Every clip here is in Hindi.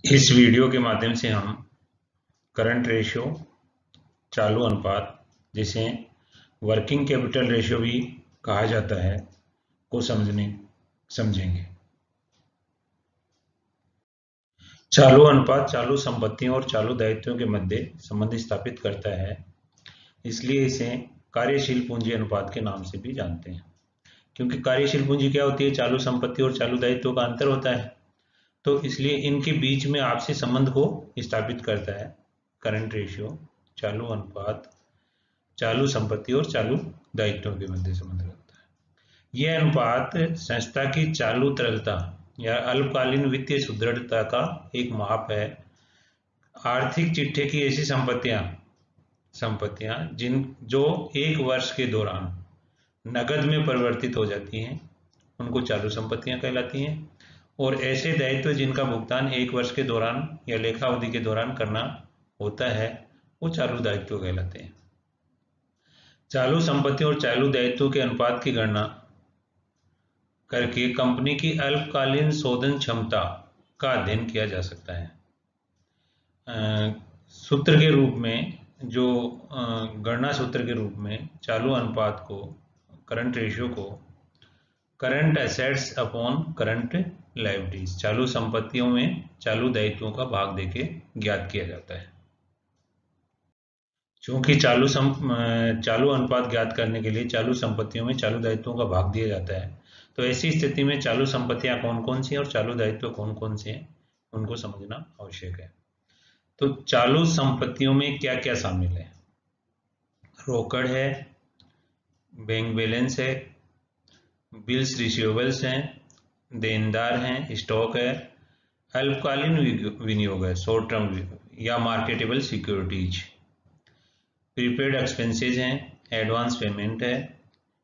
इस वीडियो के माध्यम से हम करंट रेशियो, चालू अनुपात, जिसे वर्किंग कैपिटल रेशियो भी कहा जाता है, को समझेंगे। चालू अनुपात चालू संपत्तियों और चालू दायित्वों के मध्य संबंध स्थापित करता है, इसलिए इसे कार्यशील पूंजी अनुपात के नाम से भी जानते हैं। क्योंकि कार्यशील पूंजी क्या होती है? चालू संपत्ति और चालू दायित्वों का अंतर होता है, तो इसलिए इनके बीच में आपसी संबंध को स्थापित करता है करंट रेशियो, चालू अनुपात, चालू संपत्ति और चालू दायित्वों के मध्य संबंध रखता है। यह अनुपात संस्था की चालू तरलता या अल्पकालीन वित्तीय सुदृढ़ता का एक माप है। आर्थिक चिट्ठे की ऐसी संपत्तियां जो एक वर्ष के दौरान नकद में परिवर्तित हो जाती हैं, उनको चालू संपत्तियां कहलाती हैं। और ऐसे दायित्व जिनका भुगतान एक वर्ष के दौरान या लेखा अवधि के दौरान करना होता है, वो चालू दायित्व कहलाते हैं। चालू संपत्ति और चालू दायित्व के अनुपात की गणना करके कंपनी की अल्पकालीन शोधन क्षमता का अध्ययन किया जा सकता है। सूत्र के रूप में गणना सूत्र के रूप में चालू अनुपात को, करंट रेशियो को, current assets upon current liabilities, चालू संपत्तियों में चालू दायित्वों का भाग देके ज्ञात किया जाता है। चूंकि चालू अनुपात ज्ञात करने के लिए चालू संपत्तियों में चालू दायित्वों का भाग दिया जाता है, तो ऐसी स्थिति में चालू संपत्तियां कौन कौन सी हैं और चालू दायित्व कौन कौन से हैं, उनको समझना आवश्यक है। तो चालू संपत्तियों में क्या क्या शामिल है? रोकड़ है, बैंक बैलेंस है, बिल्स रिसीवेबल्स हैं, देनदार हैं, स्टॉक है, अल्पकालीन विनियोग है, शॉर्ट टर्म या मार्केटेबल सिक्योरिटीज, प्रीपेड एक्सपेंसेस हैं, एडवांस पेमेंट है,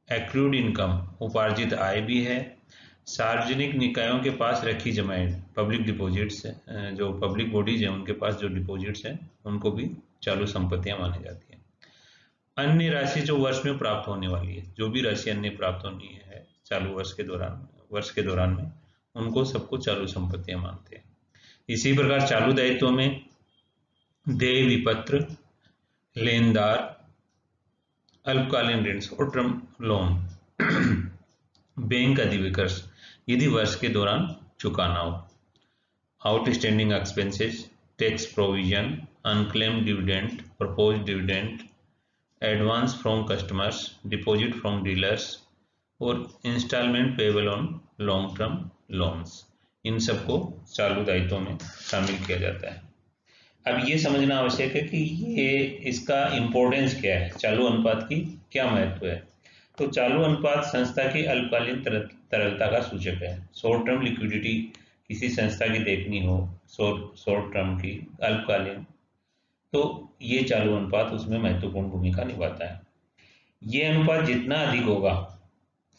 एक्रूड इनकम उपार्जित आय भी है, सार्वजनिक निकायों के पास रखी जमाएं पब्लिक डिपॉजिट्स, जो पब्लिक बॉडीज हैं उनके पास जो डिपॉजिट्स हैं उनको भी चालू संपत्तियां मानी जाती हैं। अन्य राशि जो वर्ष में प्राप्त होने वाली है, जो भी राशि अन्य प्राप्त होनी है चालू वर्ष के दौरान में, उनको सबको चालू संपत्तियां मानते हैं। इसी प्रकार चालू दायित्वों में देय विपत्र, लेनदार, अल्पकालीन ऋण, शॉर्ट टर्म लोन, बैंक अधिविकर्ष यदि वर्ष के दौरान चुकाना हो, outstanding expenses, tax provision, unclaimed dividend, proposed dividend, advance from customers, deposit from dealers और installment payable on long term loans, इन सबको चालू दायित्वों में शामिल किया जाता है। अब ये समझना आवश्यक है कि ये इसका इंपॉर्टेंस क्या है, चालू अनुपात की क्या महत्व है। तो चालू अनुपात संस्था की अल्पकालीन तरलता का सूचक है। शॉर्ट टर्म लिक्विडिटी किसी संस्था की देखनी हो, शॉर्ट टर्म की, अल्पकालीन, तो ये चालू अनुपात उसमें महत्वपूर्ण भूमिका निभाता है। ये अनुपात जितना अधिक होगा,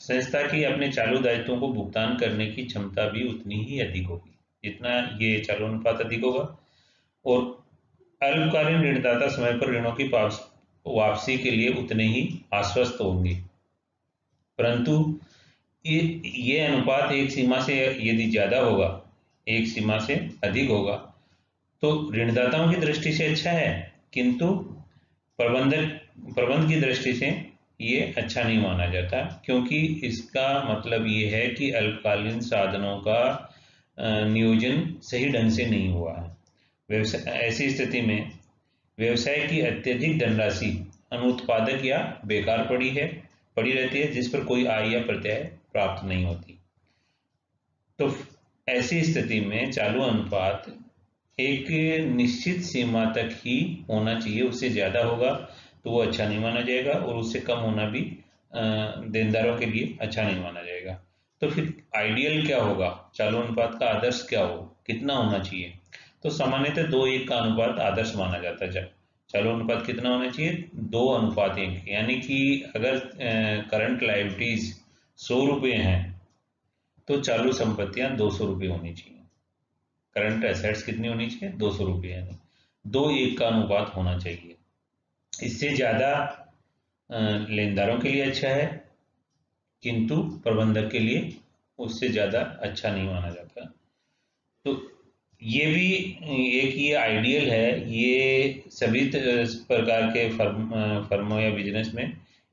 संस्था की अपने चालू दायित्वों को भुगतान करने की क्षमता भी उतनी ही अधिक होगी। जितना ये चालू अनुपात अधिक होगा और अल्पकालीन ऋणदाता समय पर ऋणों की वापसी के लिए उतने ही आश्वस्त होंगे। परंतु ये अनुपात एक सीमा से यदि ज्यादा होगा, एक सीमा से अधिक होगा, तो ऋणदाताओं की दृष्टि से अच्छा है, किंतु प्रबंध की दृष्टि से ये अच्छा नहीं माना जाता, क्योंकि इसका मतलब ये है कि अल्पकालीन साधनों का नियोजन सही ढंग से नहीं हुआ है। ऐसी स्थिति में व्यवसाय की अत्यधिक धनराशि अनुत्पादक या बेकार पड़ी रहती है, जिस पर कोई आय या प्रत्यय प्राप्त नहीं होती। तो ऐसी स्थिति में चालू अनुपात एक निश्चित सीमा तक ही होना चाहिए, उससे ज्यादा होगा तो वो अच्छा नहीं माना जाएगा और उससे कम होना भी देनदारों के लिए अच्छा नहीं माना जाएगा। तो फिर आइडियल क्या होगा, चालू अनुपात का आदर्श क्या हो, कितना होना चाहिए? तो सामान्यतः 2:1 का अनुपात आदर्श माना जाता है। चालू अनुपात कितना होना चाहिए? 2:1, यानी कि अगर करंट लायबिलिटीज 100 रुपये हैं तो चालू संपत्तियां 200 रुपये होनी चाहिए। करंट एसेट्स कितनी होनी चाहिए? 200 रुपये, यानी 2:1 का अनुपात होना चाहिए। इससे ज्यादा लेनदारों के लिए अच्छा है, किंतु प्रबंधक के लिए उससे ज्यादा अच्छा नहीं माना जाता। तो ये भी एक ये आइडियल है, ये सभी प्रकार के फर्मों या बिजनेस में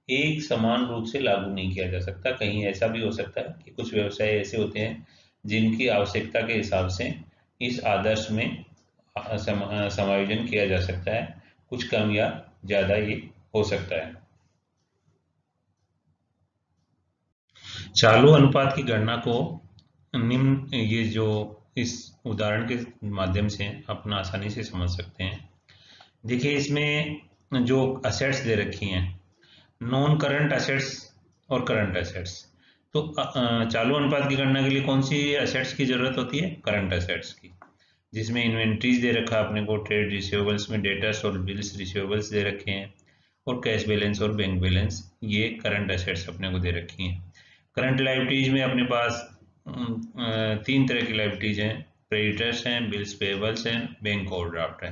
एक समान रूप से लागू नहीं किया जा सकता। कहीं ऐसा भी हो सकता है कि कुछ व्यवसाय ऐसे होते हैं जिनकी आवश्यकता के हिसाब से इस आदर्श में समायोजन किया जा सकता है, कुछ कम या ज़्यादा ये हो सकता है। चालू अनुपात की गणना को निम्न, ये जो इस उदाहरण के माध्यम से अपना आसानी से समझ सकते हैं। देखिए इसमें जो असेट्स दे रखी हैं, नॉन करंट असेट्स और करंट असेट्स, तो चालू अनुपात की गणना के लिए कौन सी असेट्स की जरूरत होती है? करंट असेट्स की, जिसमें इन्वेंट्रीज दे रखा है अपने को, ट्रेड रिसीवेबल्स में डेटर्स और बिल्स रिसीवेबल्स दे रखे हैं, और कैश बैलेंस और बैंक बैलेंस, ये करंट असेट्स अपने को दे रखी हैं। करंट लायबिलिटीज में अपने पास तीन तरह की लायबिलिटीज हैं, क्रेडिटर्स हैं, बिल्स पेबल्स हैं, बैंक ओवरड्राफ्ट है।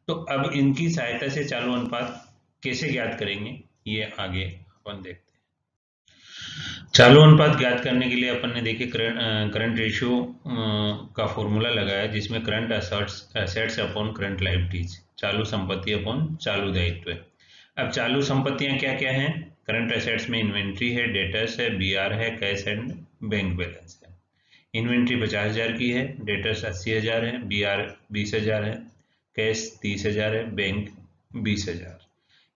तो अब इनकी सहायता से चालू अनुपात कैसे ज्ञात करेंगे, ये आगे अपन देखते हैं। चालू अनुपात ज्ञात करने के लिए अपन ने देखिए करंट रेशियो का फॉर्मूला लगाया, जिसमें current assets upon current liabilities, चालू संपत्ति अपॉन चालू दायित्व है। अब चालू संपत्तियां क्या क्या हैं? करंट असेट्स में इन्वेंट्री है, डेटर्स है, बीआर है, कैश एंड बैंक बैलेंस है। इन्वेंट्री 50,000 की है, डेटर्स 80,000 है, बीआर 20,000 है, कैश 30,000 है, बैंक 20,000।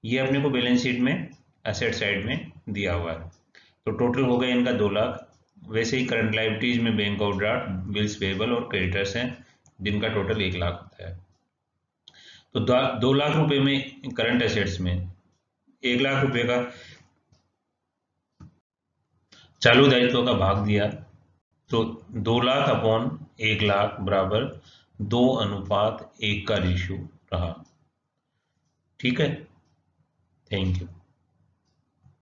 ये अपने को बैलेंस शीट में असेट साइड में दिया हुआ है। तो टोटल हो गया इनका 2 लाख। वैसे ही करंट लायबिलिटीज में बैंक ओवरड्राफ्ट, बिल्स पेबल और क्रेडिटर्स हैं, जिनका टोटल 1 लाख होता है। तो 2 लाख रुपए में करंट एसेट्स में 1 लाख रुपए का चालू दायित्व का भाग दिया, तो 2 लाख अपॉन 1 लाख बराबर 2:1 का रेशियो रहा। ठीक है, थैंक यू।